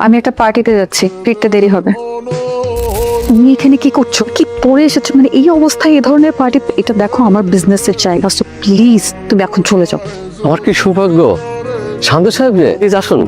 আমি একটা পার্টিতে যাচ্ছি, ফিরতে দেরি হবে। তুমি এখানে কি করছো? কি পরে এসেছো? মানে এই অবস্থায় এ ধরনের পার্টি? এটা দেখো আমার বিজনেসের জায়গা, সো প্লিজ তুমি এখন চলে যাও। আমার কি সৌভাগ্য। শান্ত সাহেব যে, প্লিজ আসুন।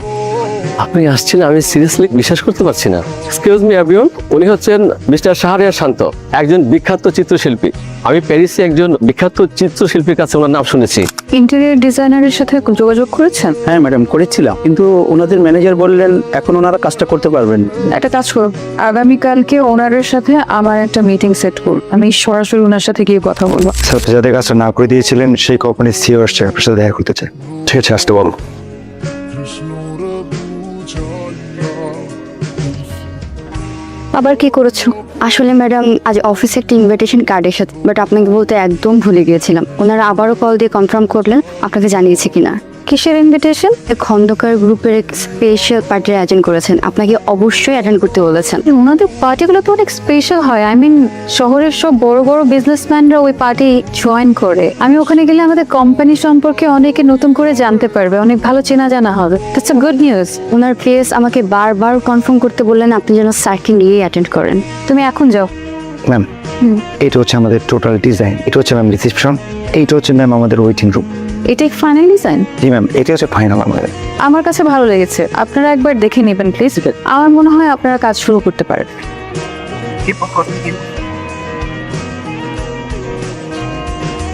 আপনি আসছেন, আমি সিরিয়াসলি বিশ্বাস করতে পারছি না। এক্সকিউজ মি এভরিওয়ান, উনি হচ্ছেন মিস্টার শাহরিয়ার শান্ত, একজন বিখ্যাত চিত্রশিল্পী। আমি প্যারিসে একজন বিখ্যাত চিত্রশিল্পীর কাছে ওনার নাম শুনেছি। ইন্টেরিয়র ডিজাইনারের সাথে যোগাযোগ করেছেন? হ্যাঁ ম্যাডাম, করেছিলাম, কিন্তু ওনাদের ম্যানেজার বললেন এখন ওনারা কাজটা করতে পারবেন। একটা কাজ করো, আগামীকালকে ওনারের সাথে আমার একটা মিটিং সেট করুন, আমি সরাসরি ওনার সাথে গিয়ে কথা বলবো। স্যার, যাদের কাজটা না করে দিয়েছিলেন সেই কোম্পানির সিইও আসছে, আপনার সাথে দেখা করতে চাই। ঠিক আছে, আসতে বলো। আবার কি করেছো? আসলে ম্যাডাম, আজ অফিসে একটা ইনভিটেশন কার্ড এসেছে, বাট আপনাকে বলতে একদম ভুলে গিয়েছিলাম। ওনারা আবারও কল দিয়ে কনফার্ম করলেন আপনাকে জানিয়েছে কিনা। কিসের ইনভিটেশন? খন্দকার গ্রুপের স্পেশাল পার্টির আয়োজন করেছেন, আপনাকে অবশ্যই অ্যাটেন্ড করতে বলেছেন। ওনাদের পার্টিগুলো তো অনেক স্পেশাল হয়। আই মিন, শহরের সব বড় বড় বিজনেসম্যানরা ওই পার্টি জয়েন করে। আমি ওখানে গেলে আমাদের কোম্পানি সম্পর্কে অনেকে নতুন করে জানতে পারবে, অনেক ভালো চেনা জানা হবে। That's a good news. Owner place আমাকে বারবার কনফার্ম করতে বললেন আপনি যেন স্যারকে নিয়ে অ্যাটেন্ড করেন। তুমি এখন যাও। ম্যাম, এটা হচ্ছে আমাদের টোটাল ডিজাইন, এটা হচ্ছে ম্যাম রিসেপশন, এইটা হচ্ছে ম্যাম আমাদের ওয়েটিং রুম। এটাই ফাইনাল ডিজাইন? জি ম্যাম, এটা হচ্ছে ফাইনাল আমাদের। আমার কাছে ভালো লেগেছে, আপনারা একবার দেখে নেবেন প্লিজ। আমার মনে হয় আপনারা কাজ শুরু করতে পারেন।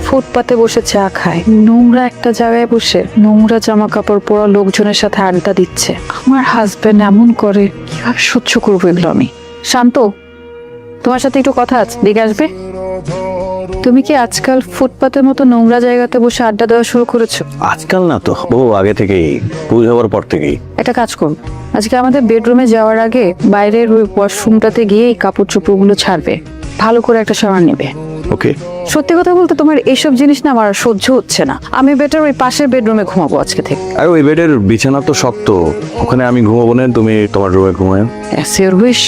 ফুটপাতে বসে চা খায়, নোংরা একটা জায়গায় বসে নোংরা জামা কাপড় পরা লোকজনের সাথে আড্ডা দিচ্ছে। আমার হাজবেন্ড এমন করে, কিভাবে সহ্য করবো এগুলো আমি? শান্ত, তোমার সাথে একটু কথা আছে, দিকে আসবে? তুমি কি আজকাল ফুটপাতের মতো নোংরা জায়গাতে বসে আড্ডা দেওয়া শুরু করেছো? আজকাল না তো, বহু আগে থেকেই, পুজো হওয়ার পর থেকেই। একটা কাজ করুন, আজকে আমাদের বেডরুমে যাওয়ার আগে বাইরের ওই ওয়াশরুমটাতে গিয়ে এই কাপড় চোপড়গুলো ছাড়বে, ভালো করে একটা শাওয়ার নেবে। ওকে। সত্যি কথা বলতে তোমার এইসব জিনিস না আমার সহ্য হচ্ছে না। আমি বেটার ওই পাশের বেডরুমে ঘুমাবো আজকে থেকে। আর ওই বেডের বিছানা তো শক্ত, ওখানে আমি ঘুমাবো না, তুমি তোমার রুমে ঘুমায়। As your wish.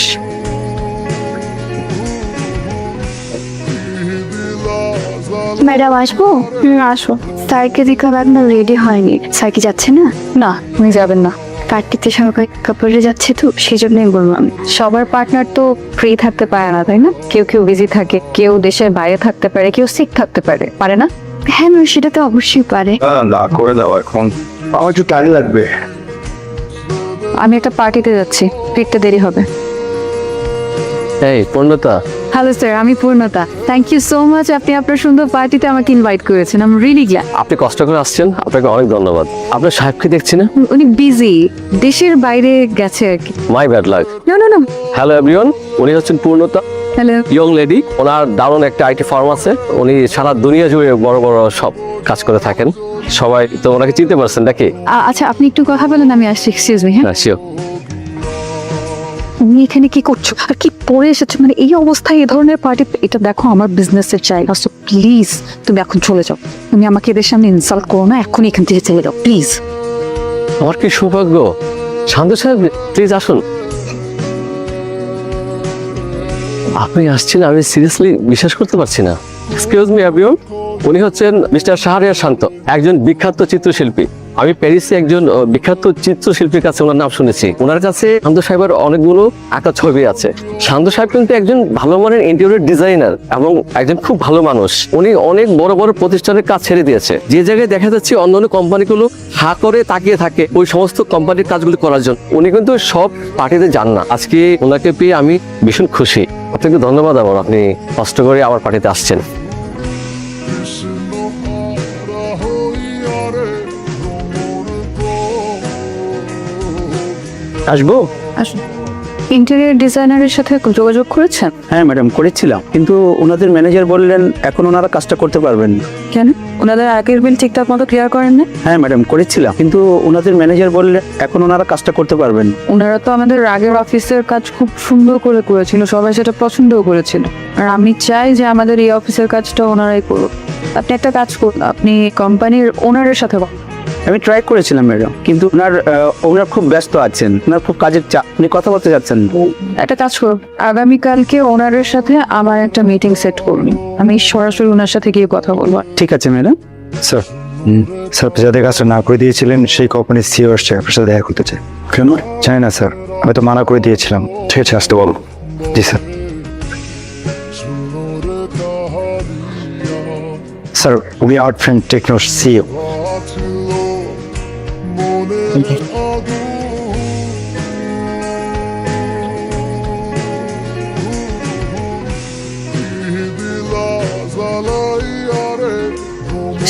ম্যাডাম আসবো? আসো। স্যারকে দেখলাম একদম রেডি হয়নি। স্যার কি যাচ্ছে না? না, তুমি যাবেন না। পার্টিতে সবাই কাপড়ে যাচ্ছে তো, সেই জন্যই বলবো আমি। সবার পার্টনার তো ফ্রি থাকতে পারে না, তাই না? কেউ কেউ বিজি থাকে, কেউ দেশের বাইরে থাকতে পারে, কেউ সিক থাকতে পারে, পারে না? হ্যাঁ ম্যাম, সেটা তো অবশ্যই পারে। না করে দাও এখন, আমার একটু টাইম লাগবে। আমি একটা পার্টিতে যাচ্ছি, ফিরতে দেরি হবে। এই পূর্ণতা, হ্যালো স্যার, আমি পূর্ণতা। থ্যাংক ইউ সো মাচ, আপনি আপনার সুন্দর পার্টিতে আমাকে ইনভাইট করেছেন। I am really glad. আপনি কষ্ট করে আসছেন, আপনাকে অনেক ধন্যবাদ। আপনার সাহেবকে দেখছি না? উনি বিজি, দেশের বাইরে গেছে আর কি। My bad luck. No no no. Hello everyone, উনি হচ্ছেন পূর্ণতা, হ্যালো। Young lady. ওনার দারুণ একটা আইটি ফার্ম আছে, উনি সারা দুনিয়া জুড়ে বড় বড় সব কাজ করে থাকেন। সবাই তো ওনাকে চিনতে পারছেন নাকি? আচ্ছা, আপনি একটু কথা বলেন, আমি আসছি। Excuse me. হ্যাঁ, হ্যাঁ, শিওর। তুমি এখানে কি করছো আর কি পরে এসেছো? মানে এই অবস্থায় এ ধরনের পার্টি? এটা দেখো আমার বিজনেসের জায়গা, সো প্লিজ তুমি এখন চলে যাও। তুমি আমাকে এদের সামনে ইনসাল্ট করো না, এখনই এখান থেকে চলে যাও প্লিজ। আমার কি সৌভাগ্য। শান্ত সাহেব, প্লিজ আসুন। আপনি আসছেন, আমি সিরিয়াসলি বিশ্বাস করতে পারছি না। এক্সকিউজ মি এভরিওয়ান, উনি হচ্ছেন মিস্টার শাহরিয়ার শান্ত, একজন বিখ্যাত চিত্রশিল্পী। আমি প্যারিসে একজন বিখ্যাত চিত্রশিল্পীর কাছে ওনার নাম শুনেছি। ওনার কাছে শান্ত সাহেবের অনেকগুলো আঁকা ছবি আছে। শান্ত সাহেব কিন্তু একজন ভালো মানের ইন্টেরিয়র ডিজাইনার এবং একজন খুব ভালো মানুষ। উনি অনেক বড় বড় প্রতিষ্ঠানের কাজ ছেড়ে দিয়েছে। যে জায়গায় দেখা যাচ্ছে অন্যান্য কোম্পানিগুলো হা করে তাকিয়ে থাকে ওই সমস্ত কোম্পানির কাজগুলো করার জন্য, উনি কিন্তু সব পার্টিতে যান না। আজকে ওনাকে পেয়ে আমি ভীষণ খুশি। আপনাকে ধন্যবাদ আমার, আপনি কষ্ট করে আমার পার্টিতে আসছেন। আসবো? আসুন। ইন্টেরিয়র ডিজাইনারের সাথে যোগাযোগ করেছেন? হ্যাঁ ম্যাডাম, করেছিলাম, কিন্তু ওনাদের ম্যানেজার বললেন এখন ওনারা কাজটা করতে পারবেন। কেন? ওনাদের আগের বিল ঠিকঠাক মতো ক্লিয়ার করেন না? হ্যাঁ ম্যাডাম, করেছিলাম, কিন্তু ওনাদের ম্যানেজার বললেন এখন ওনারা কাজটা করতে পারবেন। ওনারা তো আমাদের আগের অফিসের কাজ খুব সুন্দর করে করেছিল, সবাই সেটা পছন্দও করেছিল। আর আমি চাই যে আমাদের এই অফিসের কাজটা ওনারাই করুক। আপনি একটা কাজ করুন, আপনি কোম্পানির ওনারের সাথে কথা। আমি ট্রাই করেছিলাম ম্যাডাম, কিন্তু ওনার খুব ব্যস্ত আছেন, ওনার খুব কাজের চাপ, উনি কথা বলতে যাচ্ছেন। একটা কাজ করুন, আগামীকালকে ওনারের সাথে আমার একটা মিটিং সেট করুন, আমি সরাসরি ওনার সাথে গিয়ে কথা বলবো। ঠিক আছে ম্যাডাম। স্যার, স্যার আপনি যাদের কাজটা না করে দিয়েছিলেন সেই কোম্পানির সিও আসছে আপনার সাথে দেখা করতে চাই। কেন? চাই না স্যার, আমি তো মানা করে দিয়েছিলাম। ঠিক আছে, আসতে বলো। জি sir. Sir we are friend টেকনোর সিও।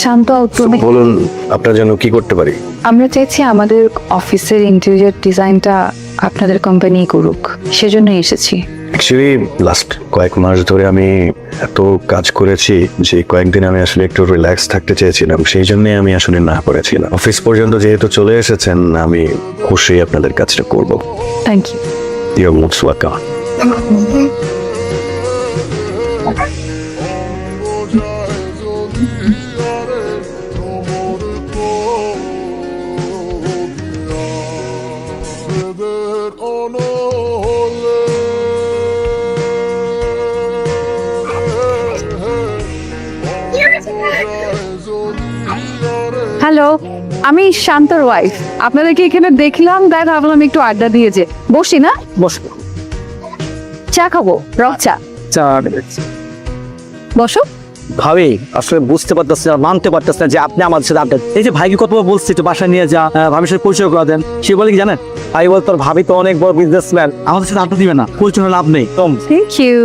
শান্ত, তুমি বলুন আপনার জন্য কি করতে পারি? আমরা চাইছি আমাদের অফিসের ইন্টেরিয়র ডিজাইনটা আপনাদের কোম্পানি করুক, সেজন্য এসেছি। অ্যাকচুয়ালি লাস্ট কয়েক মাস ধরে আমি এত কাজ করেছি যে কয়েকদিন আমি আসলে একটু রিল্যাক্স থাকতে চেয়েছিলাম, সেই জন্যই আমি আসলে না করেছিলাম। অফিস পর্যন্ত যেহেতু চলে এসেছেন, আমি খুশি আপনাদের কাজটা করব। Thank you. Your most welcome. Hello, আমি শান্তর ওয়াইফ। আপনাদেরকে এখানে দেখলাম, তাই ভাবলাম একটু আড্ডা দিয়েছে। বসি না? বসো। চা খাবো, রক চা। বসো। ভাবি আসলে বুঝতে পারতেছি না, মানতে পারতেছি না যে আপনি আমাদের সাথে আড্ডা। এই যে ভাইকে কতবার বলছি একটু বাসায় নিয়ে যা, ভাবির সাথে পরিচয় করে দেন, সে বলে কি জানেন, ভাই বল তোর ভাবি তো অনেক বড় বিজনেসম্যান, আমাদের সাথে আড্ডা দিবে না, পরিচয় হলে লাভ নেই। কম থ্যাংক ইউ।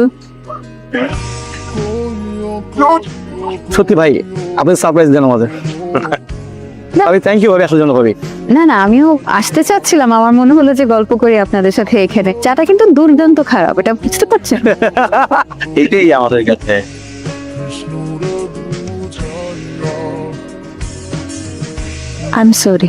সত্যি ভাই আপনি সারপ্রাইজ দেন আমাদের। আমি থ্যাংক ইউ ভাবি আসার জন্য। ভাবি না না, আমিও আসতে চাচ্ছিলাম, আমার মনে হলো যে গল্প করি আপনাদের সাথে এখানে। চাটা কিন্তু দুর্দান্ত খারাপ, এটা বুঝতে পারছেন? এটাই আমাদের কাছে। I am sorry.